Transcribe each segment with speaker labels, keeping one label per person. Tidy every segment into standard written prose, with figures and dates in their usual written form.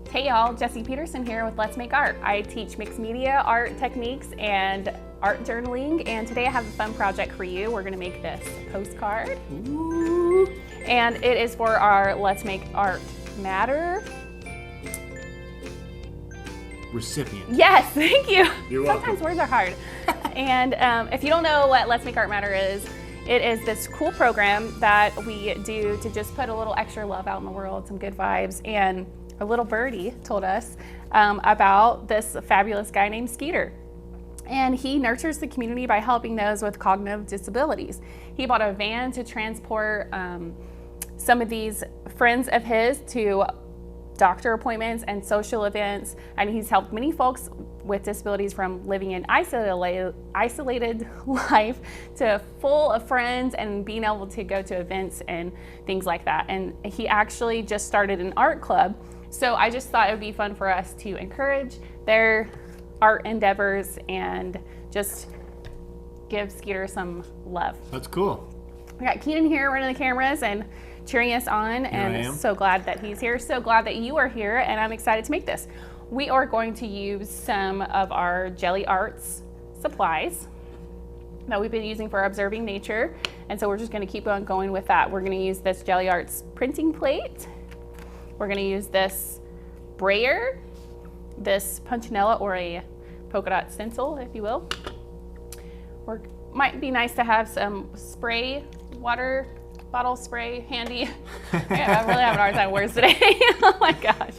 Speaker 1: Hey y'all, Jesse Petersen here with Let's Make Art. I teach mixed media art techniques and art journaling, and today I have a fun project for you. We're gonna make this postcard. Ooh. And it is for our Let's Make Art Matter
Speaker 2: recipient.
Speaker 1: Yes, thank you.
Speaker 2: You're welcome.
Speaker 1: Sometimes words are hard. And if you don't know what Let's Make Art Matter is, it is this cool program that we do to just put a little extra love out in the world, some good vibes. And a little birdie told us about this fabulous guy named Skeeter. And he nurtures the community by helping those with cognitive disabilities. He bought a van to transport some of these friends of his to doctor appointments and social events, and he's helped many folks with disabilities from living an isolated life to full of friends and being able to go to events and things like that. And he actually just started an art club, so I just thought it would be fun for us to encourage their art endeavors and just give Skeeter some love.
Speaker 2: That's cool.
Speaker 1: We got Keenan here running the cameras and cheering us on, and so glad that he's here, so glad that you are here, and I'm excited to make this. We are going to use some of our Jelly Arts supplies that we've been using for observing nature, and so we're just going to keep on going with that. We're going to use this Jelly Arts printing plate. We're going to use this brayer, this punchinella or a polka dot stencil, if you will. Might be nice to have some spray, water bottle spray handy. Yeah, I'm really having a hard time with words today. Oh my gosh.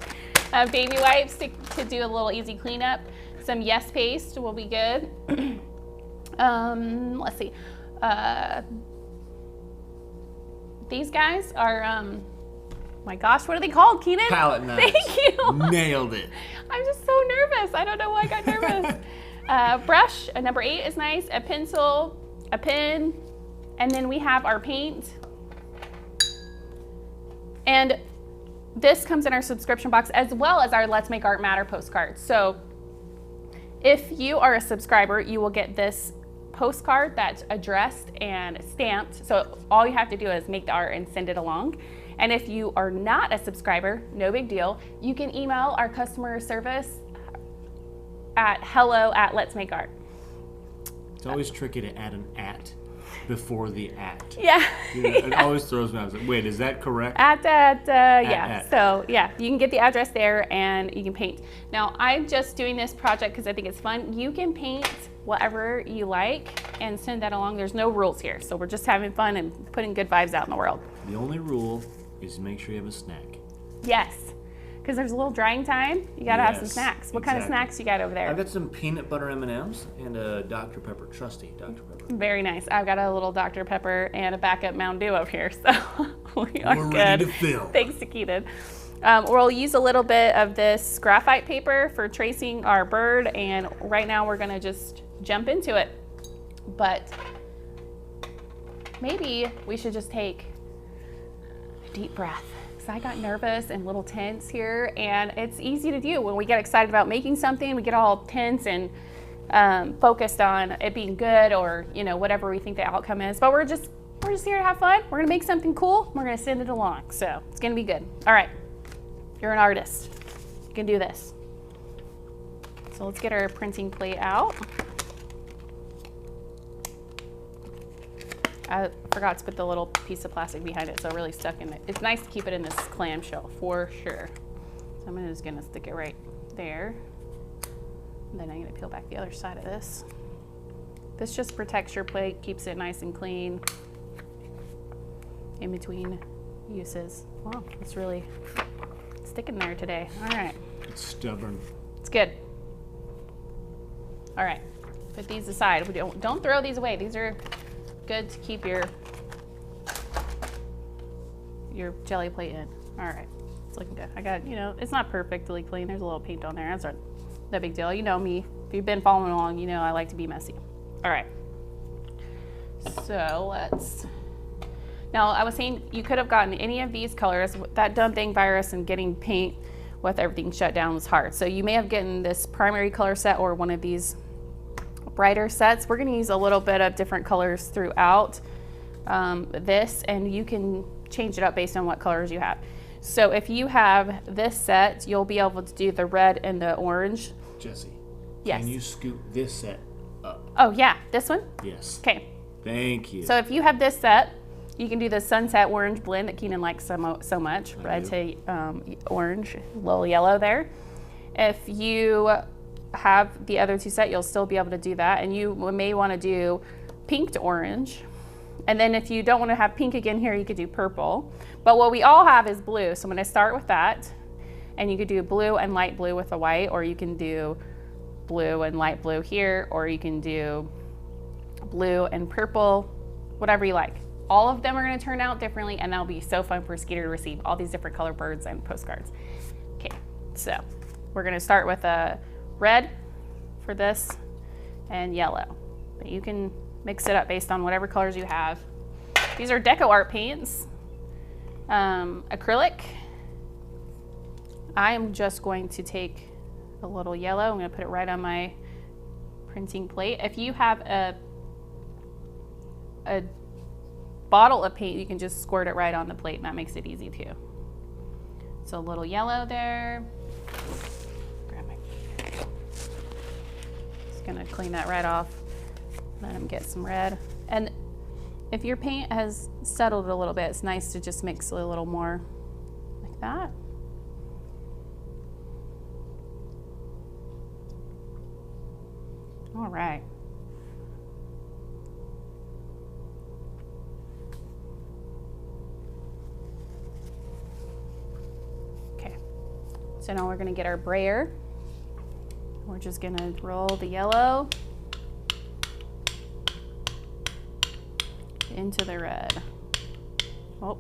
Speaker 1: Baby wipes to do a little easy cleanup. Some Yes paste will be good. Let's see. These guys are, my gosh, what are they called, Keenan?
Speaker 2: Palette knives.
Speaker 1: Thank you.
Speaker 2: Nailed it.
Speaker 1: I'm just so nervous. I don't know why I got nervous. Brush, a number 8 is nice. A pencil, a pen, and then we have our paint. And this comes in our subscription box as well as our Let's Make Art Matter postcard. So if you are a subscriber, you will get this postcard that's addressed and stamped. So all you have to do is make the art and send it along. And if you are not a subscriber, no big deal. You can email our customer service at hello@letsmakeart.
Speaker 2: It's always tricky to add an at before the at.
Speaker 1: Yeah.
Speaker 2: It always throws me out. Wait, is that correct?
Speaker 1: Yeah. So yeah, you can get the address there and you can paint. Now I'm just doing this project because I think it's fun. You can paint whatever you like and send that along. There's no rules here. So we're just having fun and putting good vibes out in the world.
Speaker 2: The only rule is make sure you have a snack.
Speaker 1: Yes. Because there's a little drying time, you gotta have some snacks. What kind of snacks you got over there?
Speaker 2: I've got some peanut butter M&Ms and a Dr. Pepper, trusty Dr. Pepper.
Speaker 1: Very nice. I've got a little Dr. Pepper and a backup Mountain Dew up here, so we are
Speaker 2: We're
Speaker 1: good.
Speaker 2: ready to fill.
Speaker 1: Thanks to Keenan. We'll use a little bit of this graphite paper for tracing our bird, and right now we're gonna just jump into it. But maybe we should just take a deep breath. I got nervous and a little tense here, and it's easy to do when we get excited about making something. We get all tense and focused on it being good, or whatever we think the outcome is. But we're just here to have fun. We're gonna make something cool. We're gonna send it along, so it's gonna be good. All right, you're an artist. You can do this. So let's get our printing plate out. I forgot to put the little piece of plastic behind it, so it really stuck in it. It's nice to keep it in this clamshell for sure. So I'm just gonna stick it right there. And then I'm gonna peel back the other side of this. This just protects your plate, keeps it nice and clean in between uses. Wow, it's really sticking there today. All right.
Speaker 2: It's stubborn.
Speaker 1: It's good. All right, put these aside. Don't throw these away. These are good to keep your jelly plate in. All right, it's looking good. I got, it's not perfectly clean. There's a little paint on there. That's no big deal. You know me. If you've been following along, I like to be messy. All right. So now I was saying you could have gotten any of these colors. That dumb thing virus and getting paint with everything shut down was hard. So you may have gotten this primary color set or one of these brighter sets. We're going to use a little bit of different colors throughout this, and you can change it up based on what colors you have. So if you have this set, you'll be able to do the red and the orange.
Speaker 2: Jesse,
Speaker 1: Yes.
Speaker 2: can you scoot this set up?
Speaker 1: Oh yeah, this one?
Speaker 2: Yes.
Speaker 1: Okay.
Speaker 2: Thank you.
Speaker 1: So if you have this set, you can do the sunset orange blend that Keenan likes so much. Red to orange, a little yellow there. If you have the other two set, you'll still be able to do that. And you may want to do pink to orange. And then if you don't want to have pink again here, you could do purple. But what we all have is blue. So I'm going to start with that. And you could do blue and light blue with the white, or you can do blue and light blue here, or you can do blue and purple, whatever you like. All of them are going to turn out differently, and that'll be so fun for Skeeter to receive all these different color birds and postcards. Okay, so we're going to start with a red for this and yellow. But you can mix it up based on whatever colors you have. These are deco art paints, acrylic. I am just going to take a little yellow. I'm going to put it right on my printing plate. If you have a bottle of paint, you can just squirt it right on the plate, and that makes it easy too. So a little yellow there. Just gonna clean that right off. Let him get some red. And if your paint has settled a little bit, it's nice to just mix a little more like that. All right. Okay, so now we're gonna get our brayer. We're just gonna roll the yellow into the red. Oh,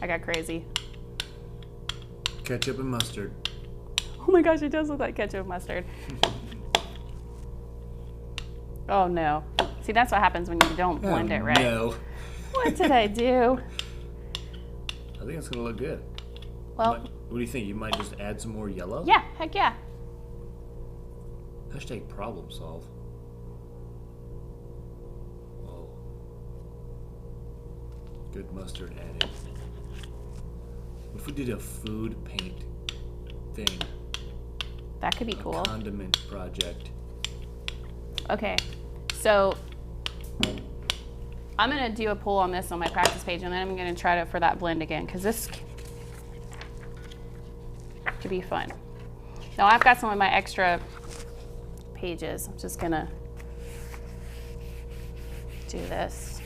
Speaker 1: I got crazy.
Speaker 2: Ketchup and mustard.
Speaker 1: Oh my gosh, it does look like ketchup and mustard. Oh no. See, that's what happens when you don't blend it right.
Speaker 2: No.
Speaker 1: What did I do?
Speaker 2: I think it's gonna look good.
Speaker 1: Well,
Speaker 2: What do you think? You might just add some more yellow?
Speaker 1: yeah, heck yeah.
Speaker 2: Hashtag problem solve. Whoa. Good mustard added. What if we did a food paint thing?
Speaker 1: That could be
Speaker 2: A
Speaker 1: cool.
Speaker 2: condiment project.
Speaker 1: Okay, so I'm gonna do a pull on this on my practice page, and then I'm gonna try to for that blend again, because this could be fun. Now I've got some of my extra pages. I'm just gonna do this.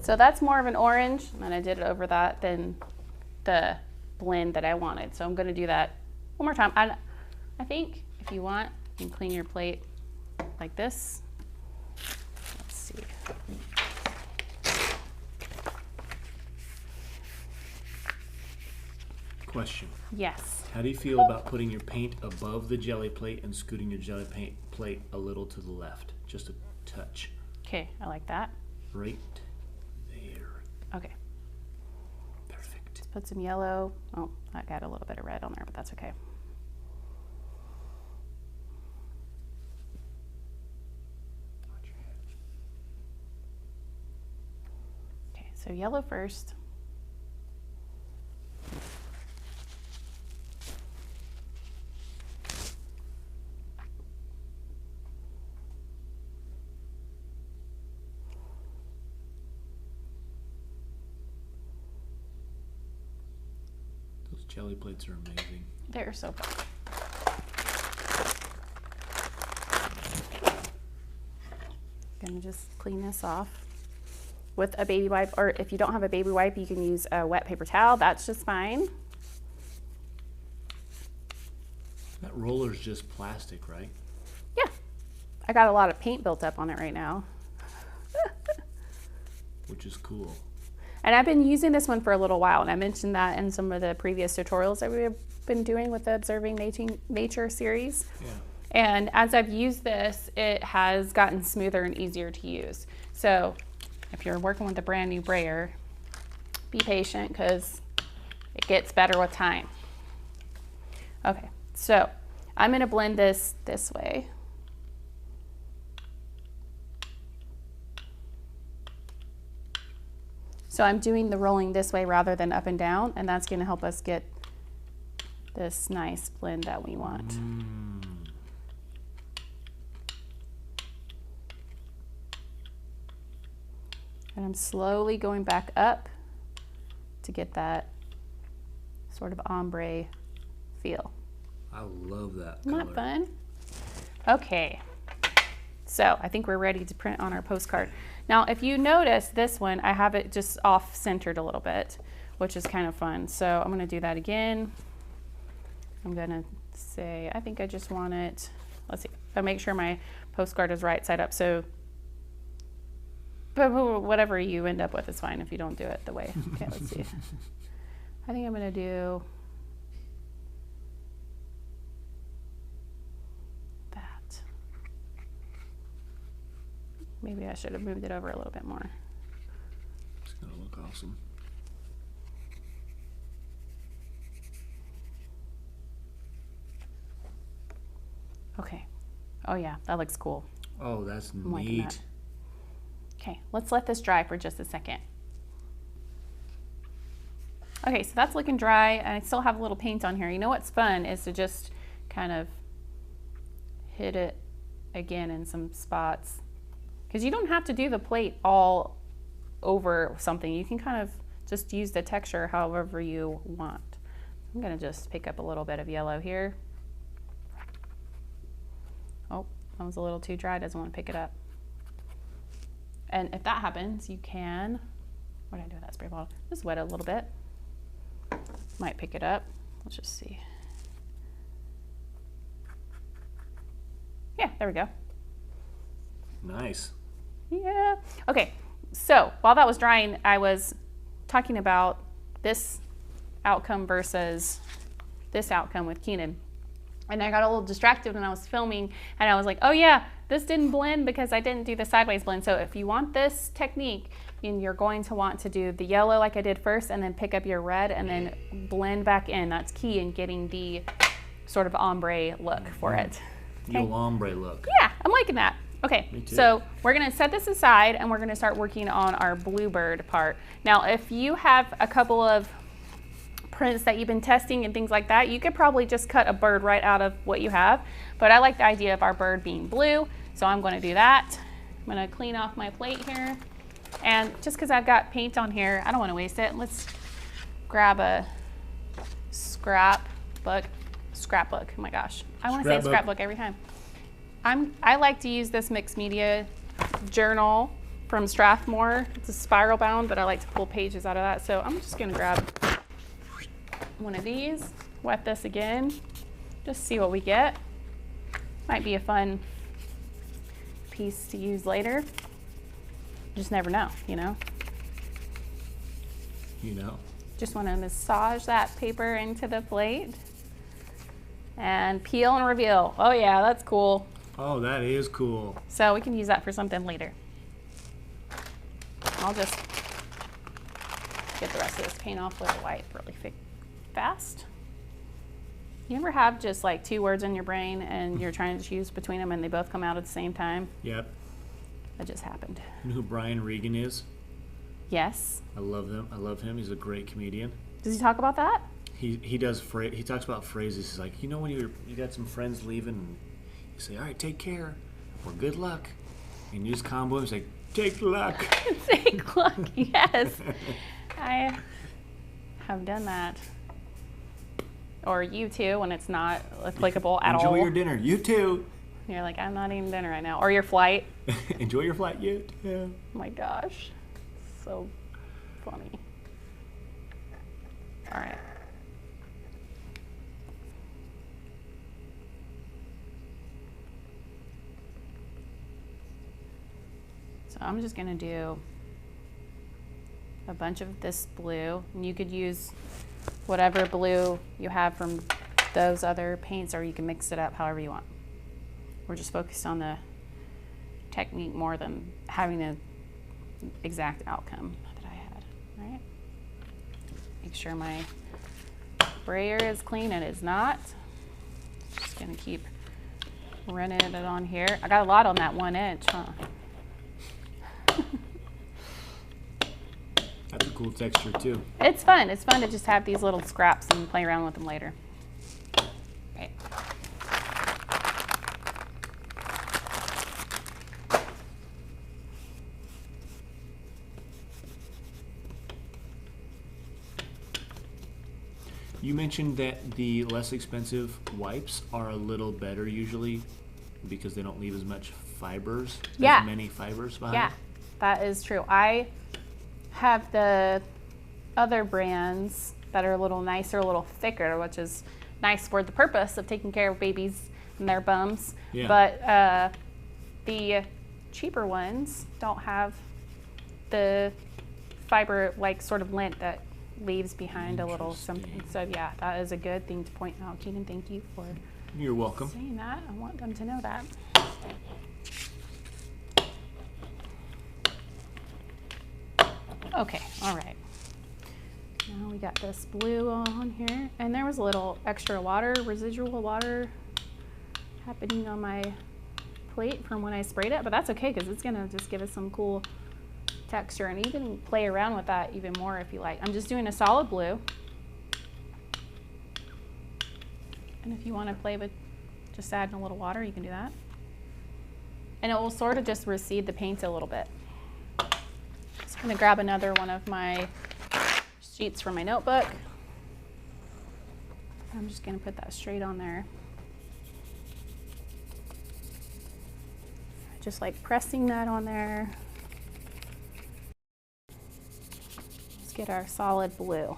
Speaker 1: So that's more of an orange, and I did it over that than the blend that I wanted. So I'm gonna do that one more time. I think if you want, you can clean your plate like this. Let's see.
Speaker 2: Question.
Speaker 1: Yes.
Speaker 2: How do you feel about putting your paint above the jelly plate and scooting your jelly paint plate a little to the left? Just a touch.
Speaker 1: Okay, I like that.
Speaker 2: Right there.
Speaker 1: Okay,
Speaker 2: Perfect.
Speaker 1: put some yellow. Oh, I got a little bit of red on there, but that's okay.
Speaker 2: Watch your head.
Speaker 1: Okay, so yellow first.
Speaker 2: Those jelly plates are amazing.
Speaker 1: They're so fun. Gonna just clean this off with a baby wipe, or if you don't have a baby wipe, you can use a wet paper towel. That's just fine.
Speaker 2: That roller's just plastic, right?
Speaker 1: Yeah, I got a lot of paint built up on it right now.
Speaker 2: Which is cool.
Speaker 1: And I've been using this one for a little while, and I mentioned that in some of the previous tutorials that we've been doing with the Observing Nature series.
Speaker 2: Yeah.
Speaker 1: And as I've used this, it has gotten smoother and easier to use. So if you're working with a brand new brayer, be patient because it gets better with time. Okay, so I'm gonna blend this way. So I'm doing the rolling this way rather than up and down, and that's gonna help us get this nice blend that we want. And I'm slowly going back up to get that sort of ombre feel.
Speaker 2: I love that
Speaker 1: Isn't
Speaker 2: color.
Speaker 1: that fun? Okay, so I think we're ready to print on our postcard. Now, if you notice this one, I have it just off-centered a little bit, which is kind of fun. So I'm gonna do that again. I'm gonna say, I think I just want it, let's see, I'll make sure my postcard is right side up. So, but whatever you end up with is fine if you don't do it the way. Okay, let's see. I think I'm gonna do that. Maybe I should have moved it over a little bit more.
Speaker 2: It's gonna look awesome.
Speaker 1: Okay. Oh yeah, that looks cool.
Speaker 2: Oh, that's
Speaker 1: I'm liking
Speaker 2: neat.
Speaker 1: that. Okay, let's let this dry for just a second. Okay, so that's looking dry, and I still have a little paint on here. You know what's fun is to just kind of hit it again in some spots. Because you don't have to do the plate all over something. You can kind of just use the texture however you want. I'm gonna just pick up a little bit of yellow here. Oh, that was a little too dry, doesn't want to pick it up. And if that happens, you can, what did I do with that spray bottle? Just wet it a little bit. Might pick it up. Let's just see. Yeah, there we go.
Speaker 2: Nice.
Speaker 1: Yeah. Okay, so while that was drying, I was talking about this outcome versus this outcome with Keenan. And I got a little distracted when I was filming, and I was like, oh yeah, this didn't blend because I didn't do the sideways blend. So if you want this technique, you're going to want to do the yellow like I did first, and then pick up your red and then blend back in. That's key in getting the sort of ombre look for it. Okay.
Speaker 2: Your ombre look.
Speaker 1: Yeah, I'm liking that. Okay,
Speaker 2: Me too.
Speaker 1: so we're gonna set this aside and we're gonna start working on our bluebird part. Now, if you have a couple of prints that you've been testing and things like that, you could probably just cut a bird right out of what you have. But I like the idea of our bird being blue, so I'm gonna do that. I'm gonna clean off my plate here. And just because I've got paint on here, I don't wanna waste it. Let's grab a scrapbook. Oh my gosh, I wanna say scrapbook every time. I like to use this mixed media journal from Strathmore. It's a spiral bound, but I like to pull pages out of that. So I'm just gonna grab one of these, wet this again, just see what we get. Might be a fun piece to use later. Just never know, you know?
Speaker 2: You know.
Speaker 1: Just wanna massage that paper into the plate. And peel and reveal. Oh yeah, that's cool.
Speaker 2: Oh, that is cool.
Speaker 1: So we can use that for something later. I'll just get the rest of this paint off with a wipe really fast. You ever have just like two words in your brain and you're trying to choose between them and they both come out at the same time?
Speaker 2: Yep.
Speaker 1: That just happened.
Speaker 2: You know who Brian Regan is?
Speaker 1: Yes.
Speaker 2: I love him. I love him. He's a great comedian.
Speaker 1: Does he talk about that?
Speaker 2: He does he talks about phrases. He's like, you know, when you got some friends leaving, and you say, all right, take care, or good luck, and you just combo him, say, take luck.
Speaker 1: Take luck, yes. I have done that. Or you too, when it's not applicable at all.
Speaker 2: Enjoy your dinner. You too.
Speaker 1: You're like, I'm not eating dinner right now. Or your flight.
Speaker 2: Enjoy your flight. You too.
Speaker 1: Oh my gosh, so funny. All right. So I'm just gonna do a bunch of this blue, and you could use whatever blue you have from those other paints, or you can mix it up however you want. We're just focused on the technique more than having the exact outcome that I had, all right? Make sure my sprayer is clean. It is not. Just gonna keep running it on here. I got a lot on that 1 inch, huh?
Speaker 2: That's a cool texture too.
Speaker 1: It's fun. It's fun to just have these little scraps and play around with them later. Okay.
Speaker 2: You mentioned that the less expensive wipes are a little better usually because they don't leave as much fibers,
Speaker 1: Yeah.
Speaker 2: as many fibers behind.
Speaker 1: Yeah, that is true. I have the other brands that are a little nicer, a little thicker, which is nice for the purpose of taking care of babies and their bums.
Speaker 2: Yeah.
Speaker 1: But the cheaper ones don't have the fiber, like sort of lint that leaves behind a little something. So yeah, that is a good thing to point out, Keenan. Thank you for
Speaker 2: You're welcome.
Speaker 1: saying that. I want them to know that. Okay, all right. Now we got this blue on here, and there was a little extra water, residual water happening on my plate from when I sprayed it, but that's okay because it's gonna just give us some cool texture, and you can play around with that even more if you like. I'm just doing a solid blue, and if you want to play with just adding a little water, you can do that, and it will sort of just recede the paint a little bit. I'm gonna grab another one of my sheets from my notebook. I'm just gonna put that straight on there. Just like pressing that on there. Let's get our solid blue.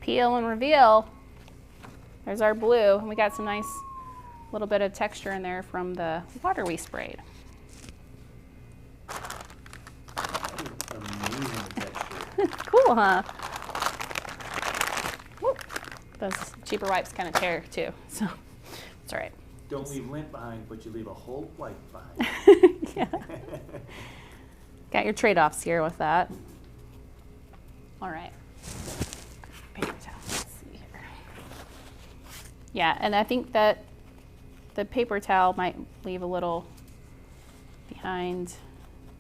Speaker 1: Peel and reveal. There's our blue, and we got some nice little bit of texture in there from the water we sprayed.
Speaker 2: Amazing texture.
Speaker 1: Cool, huh? Whoop. Those cheaper wipes kind of tear too, so it's all right.
Speaker 2: Don't leave lint behind, but you leave a whole wipe behind.
Speaker 1: Yeah. Got your trade-offs here with that. All right. Paper towel. Let's see here. Yeah, and I think that the paper towel might leave a little behind.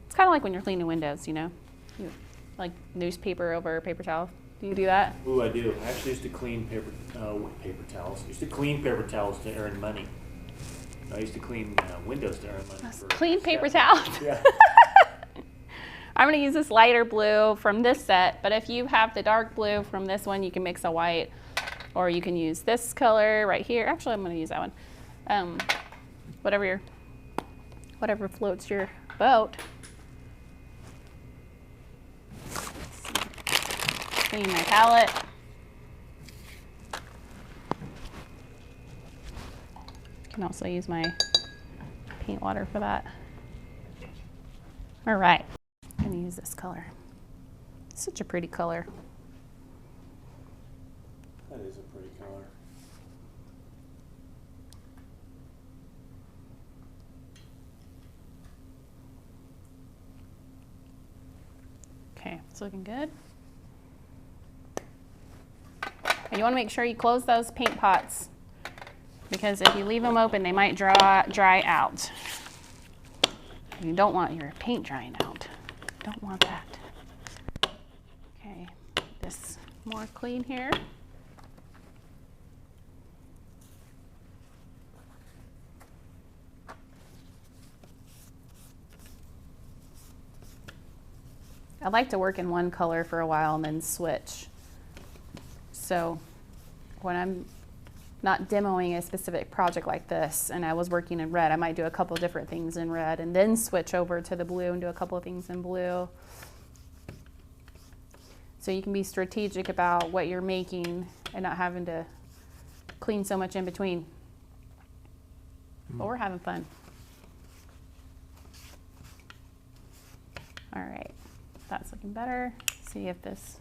Speaker 1: It's kind of like when you're cleaning windows, you know? You, like newspaper over paper towel. Do you do that?
Speaker 2: Ooh, I do. I actually used to clean paper towels. I used to clean paper towels to earn money. I used to clean windows to earn money.
Speaker 1: Clean paper towels?
Speaker 2: Yeah.
Speaker 1: I'm going to use this lighter blue from this set, but if you have the dark blue from this one, you can mix a white, or you can use this color right here. Actually, I'm going to use that one. Whatever floats your boat. Clean my palette. Can also use my paint water for that. All right, I'm gonna use this color. Such a pretty color.
Speaker 2: That is a pretty color.
Speaker 1: Okay, it's looking good. And you want to make sure you close those paint pots, because if you leave them open, they might dry out. You don't want your paint drying out. Don't want that. Okay, this more clean here. I like to work in one color for a while and then switch. So when I'm not demoing a specific project like this and I was working in red, I might do a couple different things in red and then switch over to the blue and do a couple of things in blue. So you can be strategic about what you're making and not having to clean so much in between. But we're having fun. All right, that's looking better. See if this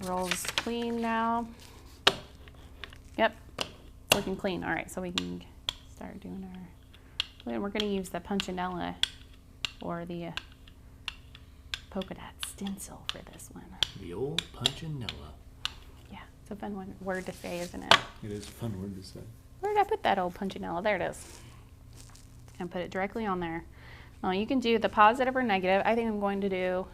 Speaker 1: rolls clean now. Yep, it's looking clean. All right, so we can start doing our, and we're gonna use the punchinella or the polka dot stencil for this one.
Speaker 2: The old punchinella.
Speaker 1: Yeah, it's a fun word to say, isn't it?
Speaker 2: It is a fun word to say.
Speaker 1: Where did I put that old punchinella? There it is. and put it directly on there. Now you can do the positive or negative. I think I'm going to do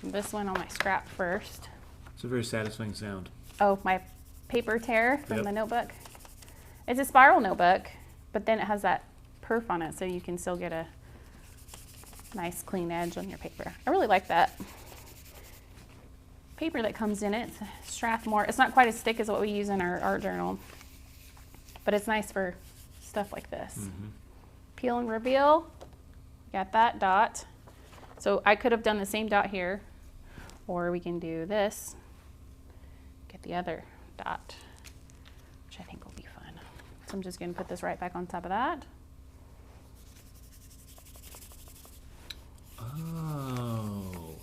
Speaker 1: this one on my scrap first.
Speaker 2: It's a very satisfying sound.
Speaker 1: Oh, my paper tear from
Speaker 2: Yep.
Speaker 1: the notebook. It's a spiral notebook, but then it has that perf on it, so you can still get a nice clean edge on your paper. I really like that paper that comes in it. It's Strathmore. It's not quite as thick as what we use in our art journal, but it's nice for stuff like this.
Speaker 2: Mm-hmm.
Speaker 1: Peel and reveal. Got that dot. So I could have done the same dot here, or we can do this. Get the other dot, which I think will be fun. So I'm just going to put this right back on top of that.
Speaker 2: Oh.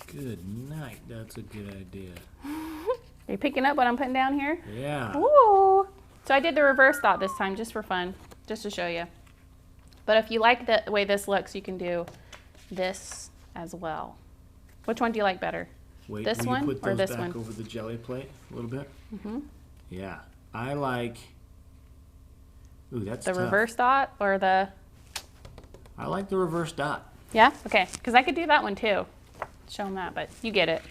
Speaker 2: Good night. That's a good idea.
Speaker 1: Are you picking up what I'm putting down here?
Speaker 2: Yeah.
Speaker 1: Ooh. So I did the reverse dot this time just for fun, just to show you. But if you like the way this looks, you can do this as well. Which one do you like better?
Speaker 2: Wait,
Speaker 1: This
Speaker 2: will
Speaker 1: one
Speaker 2: you put
Speaker 1: or
Speaker 2: those
Speaker 1: this
Speaker 2: back
Speaker 1: one?
Speaker 2: over the jelly plate a little bit?
Speaker 1: Mm-hmm.
Speaker 2: Yeah. I like... Ooh, that's
Speaker 1: The
Speaker 2: tough.
Speaker 1: reverse dot or the...
Speaker 2: I like the reverse dot.
Speaker 1: Yeah? Okay, because I could do that one too. Show them that, but you get it.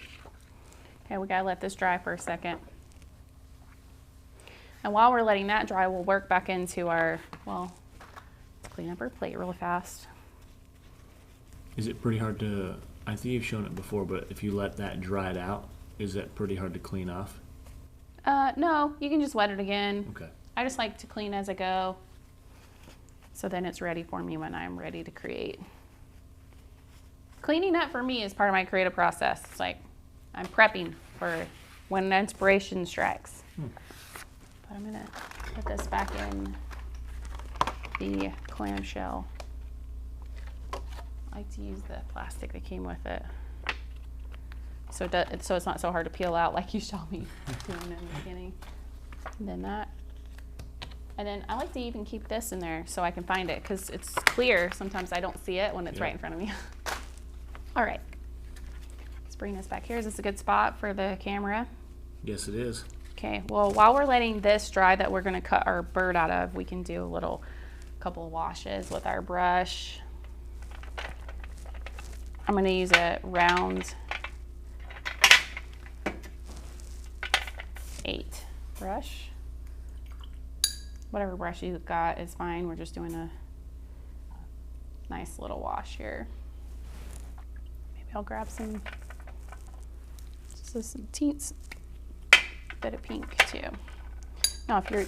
Speaker 1: Okay, we gotta let this dry for a second. And while we're letting that dry, we'll work back into our, well, let's clean up our plate really fast.
Speaker 2: Is it pretty hard to... I think you've shown it before, but if you let that dry it out, is that pretty hard to clean off?
Speaker 1: No, you can just wet it again.
Speaker 2: Okay.
Speaker 1: I just like to clean as I go. So then it's ready for me when I'm ready to create. Cleaning up for me is part of my creative process. It's like I'm prepping for when inspiration strikes. But I'm gonna put this back in the clamshell. I like to use the plastic that came with it. So, so it's not so hard to peel out like you saw me doing in the beginning. And then that. And then I like to even keep this in there so I can find it because it's clear. Sometimes I don't see it when it's right in front of me. All right. Let's bring this back here. Is this a good spot for the camera?
Speaker 2: Yes, it is.
Speaker 1: Okay, well, while we're letting this dry that we're gonna cut our bird out of, we can do a couple of washes with our brush. I'm gonna use a round 8 brush. Whatever brush you've got is fine. We're just doing a nice little wash here. Maybe I'll grab some teens, bit of pink too. Now, if you're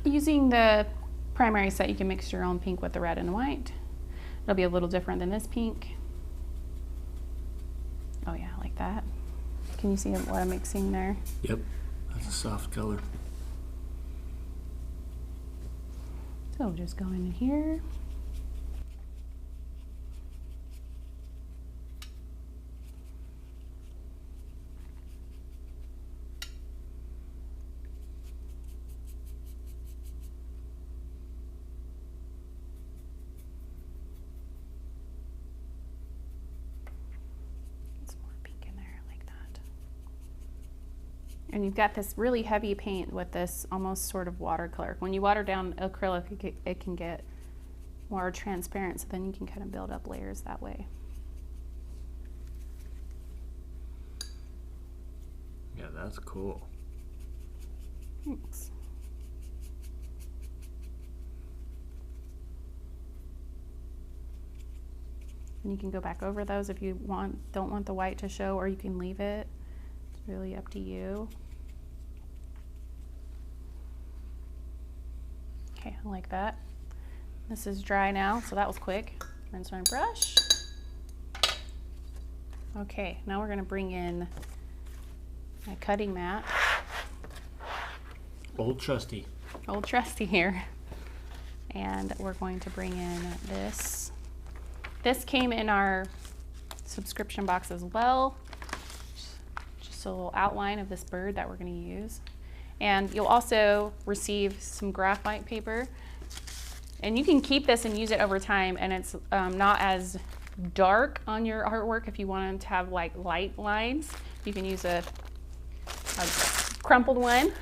Speaker 1: using the primary set, you can mix your own pink with the red and white. It'll be a little different than this pink. Oh yeah, like that. Can you see what I'm mixing there?
Speaker 2: Yep. That's a soft color.
Speaker 1: So just go in here. And you've got this really heavy paint with this almost sort of watercolor. When you water down acrylic, it can get more transparent, so then you can kind of build up layers that way.
Speaker 2: Yeah, that's cool.
Speaker 1: Thanks. And you can go back over those if you don't want the white to show, or you can leave it. It's really up to you. Okay, I like that. This is dry now, so that was quick. Rinse my brush. Okay, now we're gonna bring in my cutting mat.
Speaker 2: Old trusty.
Speaker 1: Old trusty here. And we're going to bring in this. This came in our subscription box as well. Just a little outline of this bird that we're going to use. And you'll also receive some graphite paper. And you can keep this and use it over time, and it's not as dark on your artwork. If you want to have like light lines, you can use a crumpled one.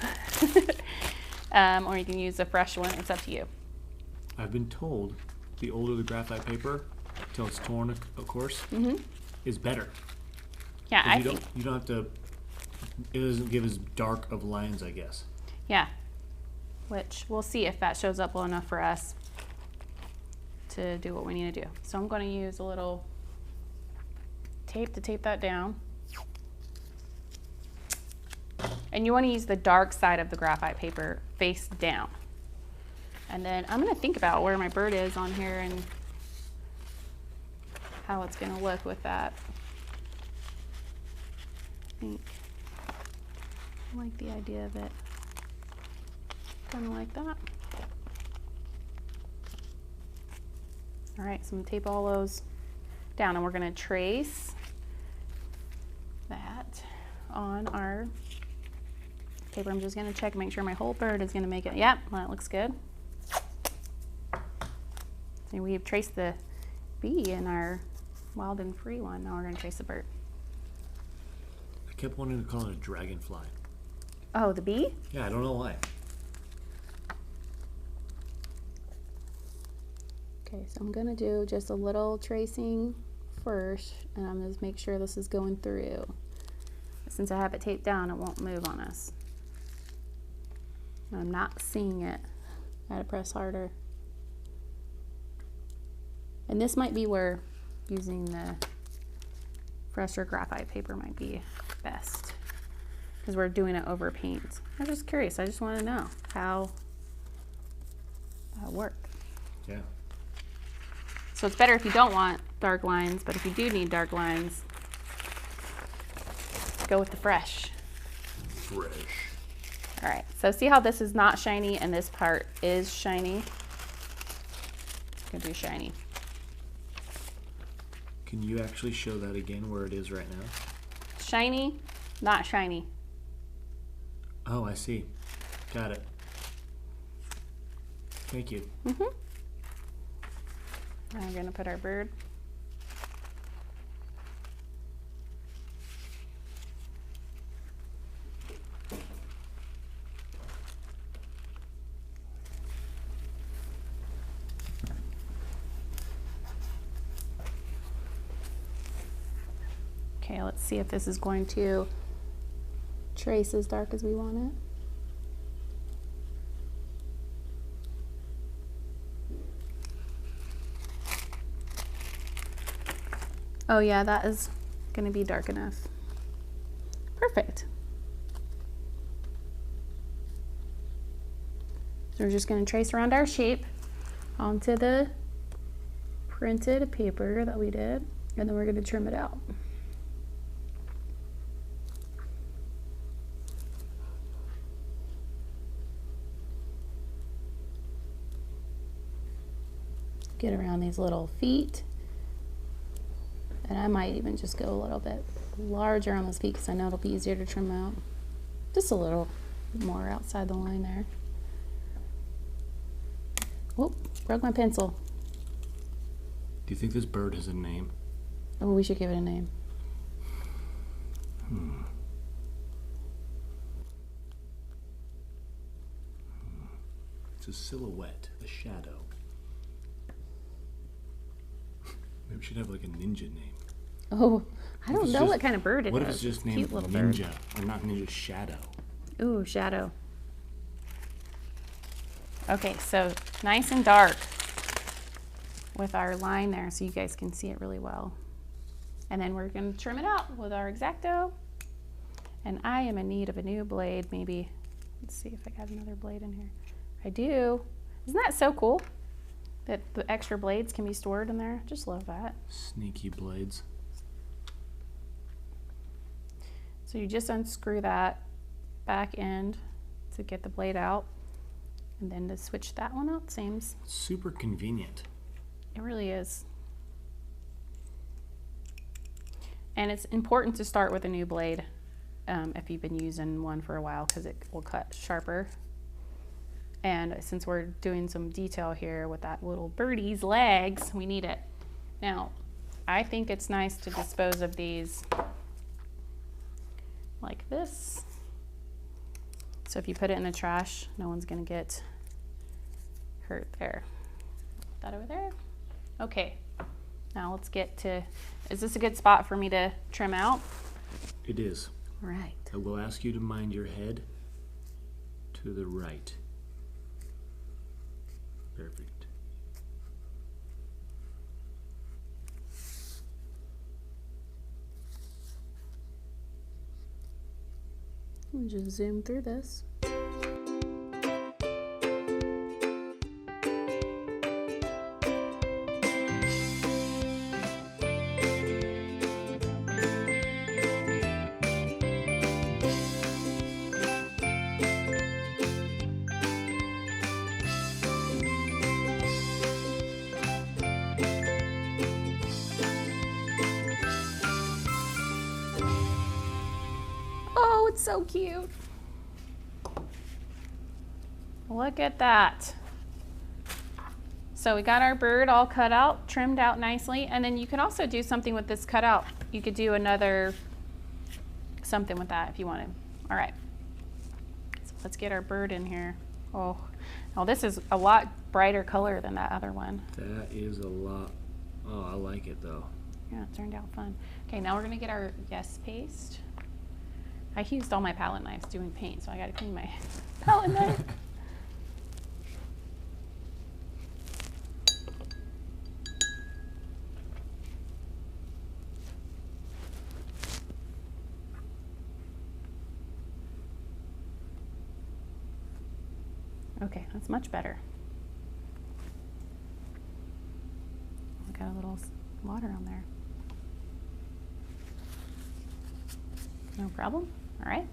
Speaker 1: or you can use a fresh one. It's up to you.
Speaker 2: I've been told the older the graphite paper, till it's torn, of course, is better.
Speaker 1: Yeah,
Speaker 2: 'Cause
Speaker 1: I
Speaker 2: you
Speaker 1: think.
Speaker 2: don't, you don't have to. It doesn't give as dark of lines, I guess.
Speaker 1: Yeah, which we'll see if that shows up well enough for us to do what we need to do. So I'm going to use a little tape to tape that down. And you want to use the dark side of the graphite paper face down. And then I'm going to think about where my bird is on here and how it's going to look with that. I think I like the idea of it kind of like that. All right, so I'm going to tape all those down, and we're going to trace that on our paper. I'm just going to check and make sure my whole bird is going to make it. Yep, that looks good. So we've traced the bee in our wild and free one. Now we're going to trace the bird.
Speaker 2: I kept wanting to call it a dragonfly.
Speaker 1: Oh, the bee?
Speaker 2: Yeah, I don't know why.
Speaker 1: Okay, so I'm going to do just a little tracing first, and I'm going to make sure this is going through. Since I have it taped down, it won't move on us. I'm not seeing it. I gotta press harder. And this might be where using the fresher graphite paper might be best, because we're doing it over paint. I'm just curious. I just want to know how that works.
Speaker 2: Yeah.
Speaker 1: So it's better if you don't want dark lines, but if you do need dark lines, go with the fresh.
Speaker 2: Fresh.
Speaker 1: All right, so see how this is not shiny and this part is shiny? It's gonna be shiny.
Speaker 2: Can you actually show that again where it is right now?
Speaker 1: Shiny, not shiny.
Speaker 2: Oh, I see. Got it. Thank you.
Speaker 1: Mm-hmm. Now we're gonna put our bird. Okay, let's see if this is going to trace as dark as we want it. Oh yeah, that is gonna be dark enough. Perfect. So we're just gonna trace around our shape onto the printed paper that we did, and then we're gonna trim it out. Get around these little feet. And I might even just go a little bit larger on those feet because I know it'll be easier to trim out. Just a little more outside the line there. Whoop, broke my pencil.
Speaker 2: Do you think this bird has a name?
Speaker 1: Oh, we should give it a name.
Speaker 2: It's a silhouette, a shadow. Maybe we should have like a ninja name.
Speaker 1: Oh, I
Speaker 2: What if
Speaker 1: don't
Speaker 2: it's
Speaker 1: know
Speaker 2: just-
Speaker 1: what kind of bird it is.
Speaker 2: What if it's just named
Speaker 1: Cute little bird.
Speaker 2: Ninja? Or not Ninja, Shadow.
Speaker 1: Ooh, shadow. Okay, so nice and dark with our line there so you guys can see it really well. And then we're going to trim it out with our X-Acto. And I am in need of a new blade, maybe. Let's see if I got another blade in here. I do. Isn't that so cool that the extra blades can be stored in there? Just love that.
Speaker 2: Sneaky blades.
Speaker 1: So you just unscrew that back end to get the blade out, and then to switch that one out, seems.
Speaker 2: Super convenient.
Speaker 1: It really is. And it's important to start with a new blade if you've been using one for a while, because it will cut sharper. And since we're doing some detail here with that little birdie's legs, we need it. Now, I think it's nice to dispose of these like this. So if you put it in the trash, no one's gonna get hurt there. Put that over there. Okay, now let's get to, is this a good spot for me to trim out?
Speaker 2: It is.
Speaker 1: All right.
Speaker 2: I will ask you to mind your head to the right. Perfect.
Speaker 1: Let me just zoom through this. Oh, it's so cute. Look at that. So we got our bird all cut out, trimmed out nicely, and then you can also do something with this cutout. You could do another something with that if you wanted. All right, so let's get our bird in here. Oh, now this is a lot brighter color than that other one.
Speaker 2: That is a lot. Oh, I like it though.
Speaker 1: Yeah, it turned out fun. Okay, now we're gonna get our Yes paste. I used all my palette knives doing paint, so I gotta clean my palette knife. Okay, that's much better. I got a little water on there. No problem. All right.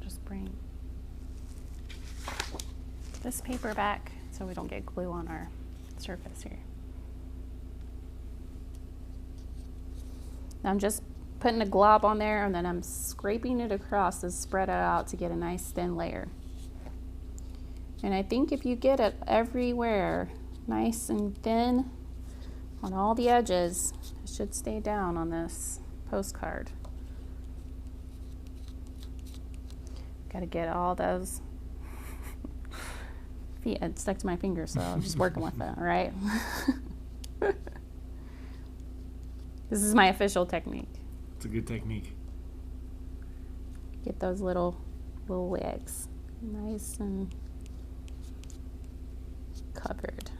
Speaker 1: Just bring this paper back so we don't get glue on our surface here. Now I'm just putting a glob on there and then I'm scraping it across to spread it out to get a nice thin layer. And I think if you get it everywhere nice and thin on all the edges, it should stay down on this postcard. Got to get all those feet. It stuck to my finger, so I'm just working with it, right? This is my official technique.
Speaker 2: It's a good technique.
Speaker 1: Get those little legs nice and covered.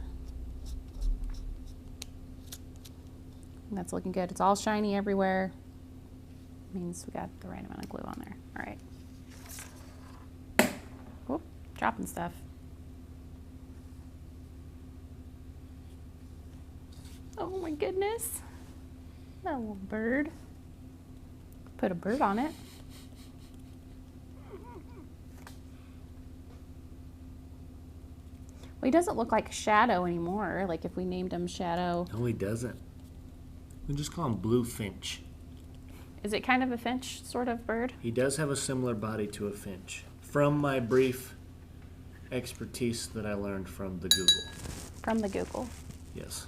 Speaker 1: And that's looking good. It's all shiny everywhere. Means we got the right amount of glue on there. All right. Whoop, dropping stuff. Oh my goodness. That little bird. Put a bird on it. Well, he doesn't look like Shadow anymore. Like if we named him Shadow.
Speaker 2: No, he doesn't. We just call him Blue Finch.
Speaker 1: Is it kind of a finch sort of bird?
Speaker 2: He does have a similar body to a finch. From my brief expertise that I learned from the Google.
Speaker 1: From the Google.
Speaker 2: Yes.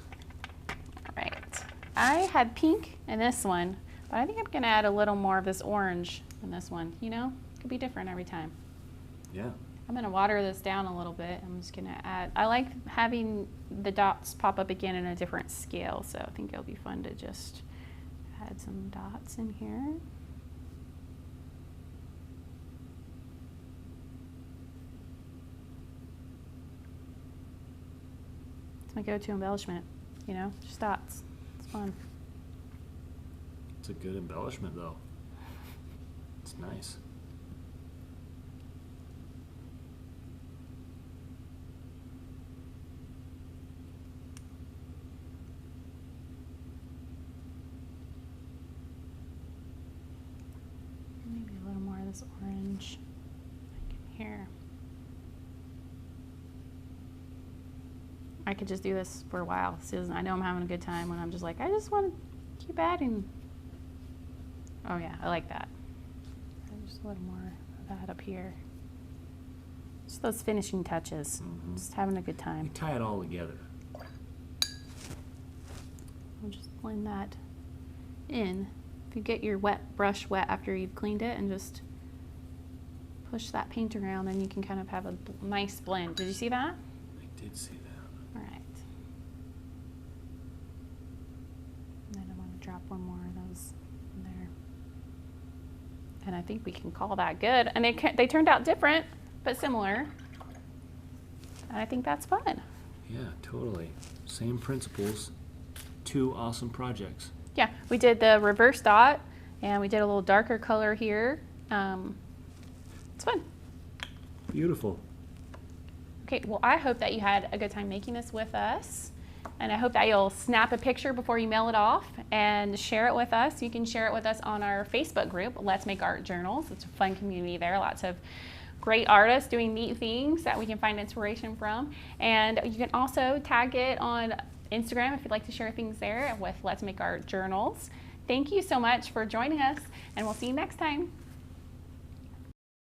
Speaker 1: All right. I had pink in this one, but I think I'm gonna add a little more of this orange in this one. You know, it could be different every time.
Speaker 2: Yeah.
Speaker 1: I'm gonna water this down a little bit. I'm just gonna add, I like having the dots pop up again in a different scale, so I think it'll be fun to just add some dots in here. It's my go-to embellishment, you know, just dots. It's fun.
Speaker 2: It's a good embellishment though. It's nice.
Speaker 1: Maybe a little more of this orange like in here. I could just do this for a while. Susan, I know I'm having a good time when I'm just like, I just want to keep adding. Oh yeah, I like that. Just a little more of that up here. Just those finishing touches.
Speaker 2: Mm-hmm.
Speaker 1: Just having a good time.
Speaker 2: You tie it all together.
Speaker 1: I'll just blend that in. If you get your wet brush wet after you've cleaned it and just push that paint around, and you can kind of have a nice blend. Did you see that?
Speaker 2: I did see that.
Speaker 1: All right. And then I want to drop one more of those in there. And I think we can call that good. And they turned out different, but similar. And I think that's fun.
Speaker 2: Yeah, totally. Same principles, 2 awesome projects.
Speaker 1: Yeah, we did the reverse dot, and we did a little darker color here. It's fun.
Speaker 2: Beautiful.
Speaker 1: Okay, well, I hope that you had a good time making this with us. And I hope that you'll snap a picture before you mail it off and share it with us. You can share it with us on our Facebook group, Let's Make Art Journals. It's a fun community there. Lots of great artists doing neat things that we can find inspiration from. And you can also tag it on Instagram if you'd like to share things there with Let's Make Art Journals. Thank you so much for joining us, and we'll see you next time.